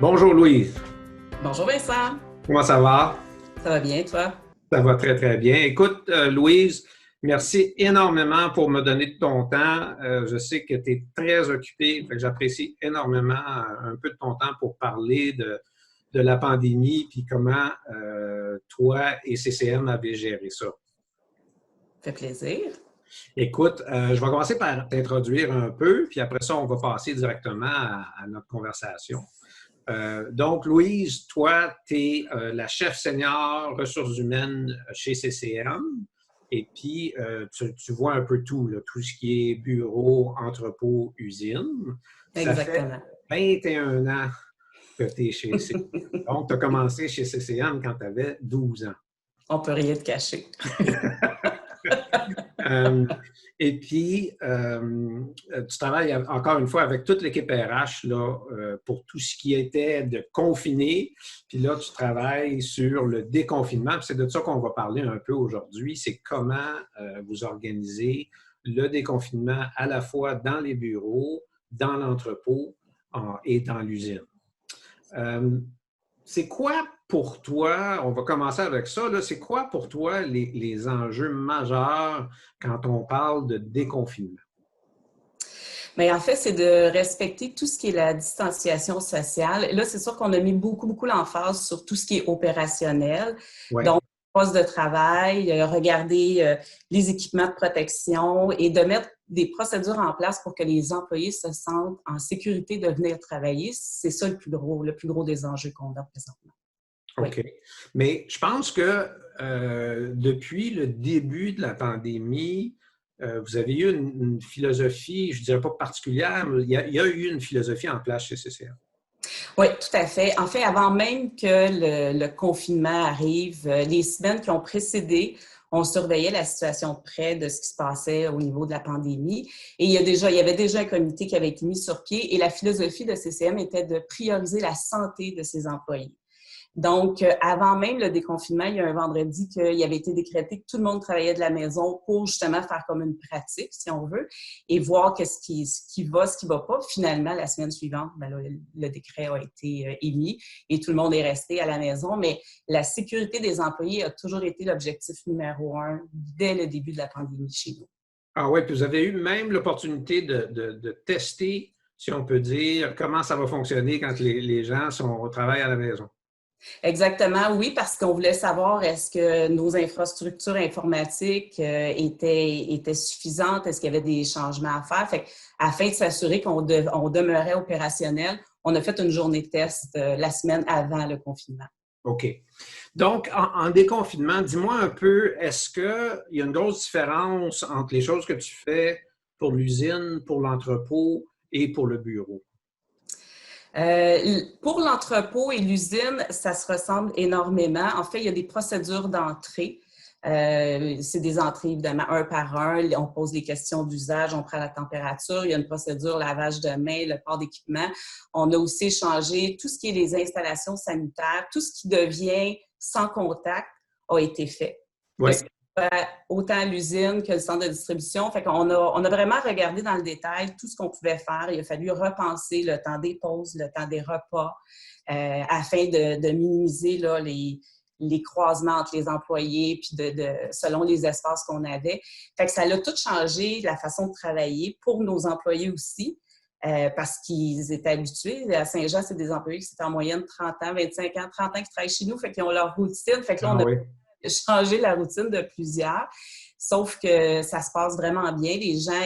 Bonjour Louise, Bonjour Vincent, comment ça va? ça va bien toi? Ça va très très bien. Écoute, Louise, merci énormément pour me donner de ton temps. Je sais que tu es très occupée, fait que j'apprécie énormément un peu de ton temps pour parler de la pandémie puis comment toi et CCM avez géré ça. Ça fait plaisir. Écoute, je vais commencer par t'introduire un peu, puis après ça, on va passer directement à notre conversation. Donc, Louise, toi, tu es la chef senior ressources humaines chez CCM. Et puis, tu vois un peu tout, là, tout ce qui est bureau, entrepôt, usine. Ça fait Exactement. 21 ans que tu es chez CCM. Donc, tu as commencé chez CCM quand tu avais 12 ans. On peut rien te cacher. Euh, et puis, tu travailles encore une fois avec toute l'équipe RH là, pour tout ce qui était de confiné. Puis là, tu travailles sur le déconfinement. Puis c'est de ça qu'on va parler un peu aujourd'hui. C'est comment vous organisez le déconfinement à la fois dans les bureaux, dans l'entrepôt et dans l'usine. Euh, c'est quoi pour toi, on va commencer avec ça, là, c'est quoi pour toi les enjeux majeurs quand on parle de déconfinement? Mais en fait, c'est de respecter tout ce qui est la distanciation sociale. Là, c'est sûr qu'on a mis beaucoup l'emphase sur tout ce qui est opérationnel. Oui. Donc, poste de travail, regarder les équipements de protection et de mettre des procédures en place pour que les employés se sentent en sécurité de venir travailler. C'est ça le plus gros des enjeux qu'on a présentement. Oui. OK. Mais je pense que depuis le début de la pandémie, vous avez eu une philosophie, je ne dirais pas particulière, mais il y a eu une philosophie en place chez CCA. Oui, tout à fait. En fait, avant même que le confinement arrive, les semaines qui ont précédé, on surveillait la situation de près de ce qui se passait au niveau de la pandémie. Et il y avait déjà un comité qui avait été mis sur pied et la philosophie de CCM était de prioriser la santé de ses employés. Donc, avant même le déconfinement, il y a un vendredi qu'il avait été décrété que tout le monde travaillait de la maison pour justement faire comme une pratique, si on veut, et voir que ce qui va pas. Finalement, la semaine suivante, ben là, le décret a été émis et tout le monde est resté à la maison. Mais la sécurité des employés a toujours été l'objectif numéro un dès le début de la pandémie chez nous. Ah oui, puis vous avez eu même l'opportunité de tester, si on peut dire, comment ça va fonctionner quand les gens sont au travail à la maison. Exactement, oui, parce qu'on voulait savoir est-ce que nos infrastructures informatiques étaient suffisantes, est-ce qu'il y avait des changements à faire. Fait, afin de s'assurer on demeurait opérationnel, on a fait une journée de test la semaine avant le confinement. OK. Donc, en déconfinement, dis-moi un peu, est-ce qu'il y a une grosse différence entre les choses que tu fais pour l'usine, pour l'entrepôt et pour le bureau? Pour l'entrepôt et l'usine, ça se ressemble énormément. En fait, il y a des procédures d'entrée. C'est des entrées, évidemment, un par un. On pose les questions d'usage, on prend la température. Il y a une procédure lavage de mains, le port d'équipement. On a aussi changé tout ce qui est les installations sanitaires. Tout ce qui devient sans contact a été fait. Que Oui. ce soit autant l'usine que le centre de distribution. Fait on a vraiment regardé dans le détail tout ce qu'on pouvait faire. Il a fallu repenser le temps des pauses, le temps des repas, afin de minimiser là, les croisements entre les employés, puis selon les espaces qu'on avait. Fait que ça a tout changé, la façon de travailler pour nos employés aussi, parce qu'ils étaient habitués. À Saint-Jean, c'est des employés qui, c'est en moyenne 30 ans, 25 ans, 30 ans qui travaillent chez nous, fait qu'ils ont leur routine. Fait que là, Ah on a oui. changer la routine de plusieurs. Sauf que ça se passe vraiment bien. Les gens,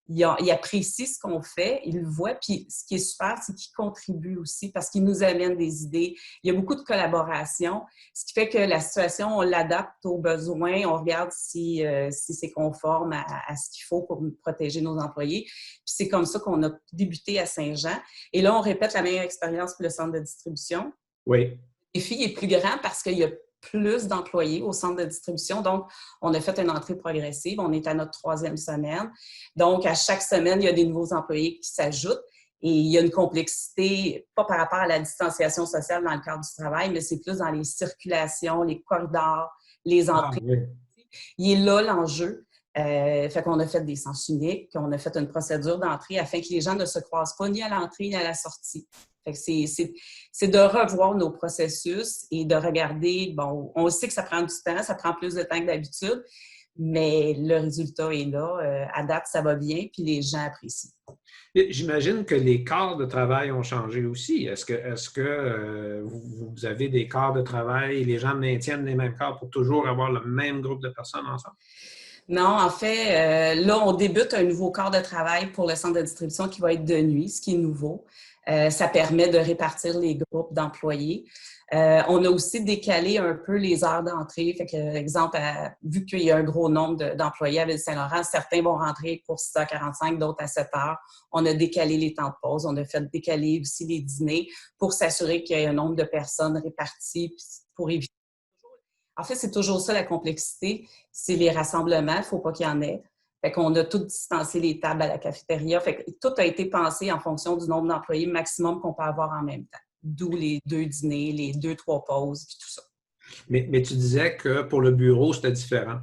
ils apprécient ce qu'on fait, ils le voient. Puis ce qui est super, c'est qu'ils contribuent aussi parce qu'ils nous amènent des idées. Il y a beaucoup de collaboration, ce qui fait que la situation, on l'adapte aux besoins. On regarde si c'est conforme à ce qu'il faut pour protéger nos employés. Puis c'est comme ça qu'on a débuté à Saint-Jean. Et là, on répète la meilleure expérience pour le centre de distribution. Oui. Le défi est plus grand parce qu'il y a plus d'employés au centre de distribution. Donc, on a fait une entrée progressive. On est à notre troisième semaine. Donc, à chaque semaine, il y a des nouveaux employés qui s'ajoutent. Et il y a une complexité, pas par rapport à la distanciation sociale dans le cadre du travail, mais c'est plus dans les circulations, les corridors, les Ah entrées. oui. Il est là l'enjeu. Fait qu'on a fait des sens uniques, on a fait une procédure d'entrée afin que les gens ne se croisent pas ni à l'entrée ni à la sortie. Fait que c'est de revoir nos processus et de regarder, bon, on sait que ça prend du temps, ça prend plus de temps que d'habitude, mais le résultat est là. À date, ça va bien, puis les gens apprécient. J'imagine que les quarts de travail ont changé aussi. Est-ce que vous avez des quarts de travail et les gens maintiennent les mêmes quarts pour toujours avoir le même groupe de personnes ensemble? Non, en fait, là, on débute un nouveau quart de travail pour le centre de distribution qui va être de nuit, ce qui est nouveau. Ça permet de répartir les groupes d'employés. On a aussi décalé un peu les heures d'entrée. Fait que, exemple, vu qu'il y a un gros nombre d'employés à Ville-Saint-Laurent, certains vont rentrer pour 6h45, d'autres à 7h. On a décalé les temps de pause. On a fait décaler aussi les dîners pour s'assurer qu'il y ait un nombre de personnes réparties pour éviter. En fait, c'est toujours ça la complexité, c'est les rassemblements. Il ne faut pas qu'il y en ait. Fait qu'on a tout distancé les tables à la cafétéria. Fait que tout a été pensé en fonction du nombre d'employés maximum qu'on peut avoir en même temps. D'où les 2 dîners, les 2-3 pauses, puis tout ça. Mais tu disais que pour le bureau, c'était différent.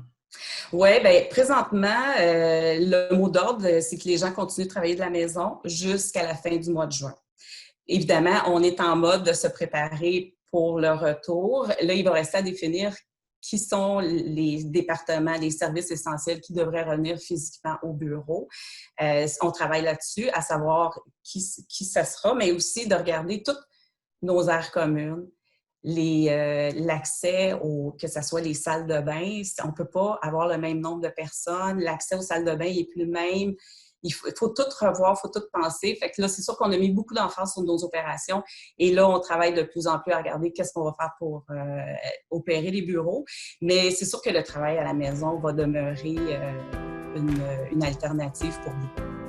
Oui, bien, présentement, le mot d'ordre, c'est que les gens continuent de travailler de la maison jusqu'à la fin du mois de juin. Évidemment, on est en mode de se préparer pour le retour. Là, il va rester à définir qui sont les départements, les services essentiels qui devraient revenir physiquement au bureau. On travaille là-dessus, à savoir qui ça sera, mais aussi de regarder toutes nos aires communes, l'accès que ce soit les salles de bain. On ne peut pas avoir le même nombre de personnes. L'accès aux salles de bain n'est plus le même. Il faut tout revoir, il faut tout penser. Fait que là, c'est sûr qu'on a mis beaucoup d'emphase sur nos opérations. Et là, on travaille de plus en plus à regarder qu'est-ce qu'on va faire pour opérer les bureaux. Mais c'est sûr que le travail à la maison va demeurer une alternative pour nous.